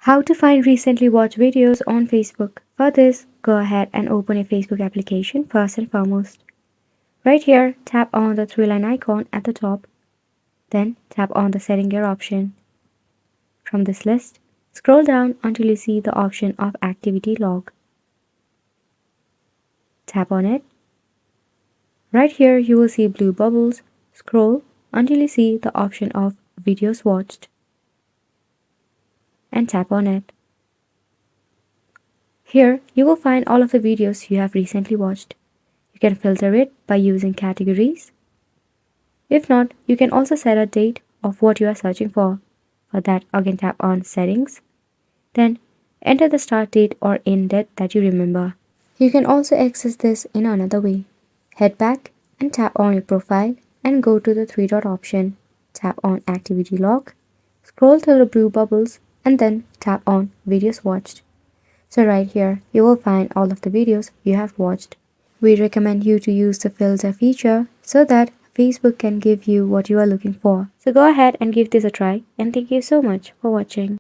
How to find recently watched videos on Facebook. For this, go ahead and open a Facebook application first and foremost. Right here, tap on the three-line icon at the top. Then tap on the setting gear option. From this list, scroll down until you see the option of activity log. Tap on it. Right here, you will see blue bubbles. Scroll until you see the option of videos watched and tap on it. Here, you will find all of the videos you have recently watched. You can filter it by using categories. If not, you can also set a date of what you are searching for. For that, again tap on Settings. Then enter the start date or end date that you remember. You can also access this in another way. Head back and tap on your profile and go to the three dot option. Tap on Activity Log. Scroll through the blue bubbles and then tap on Videos Watched. So right here, you will find all of the videos you have watched. We recommend you to use the filter feature so that Facebook can give you what you are looking for. So go ahead and give this a try, and thank you so much for watching.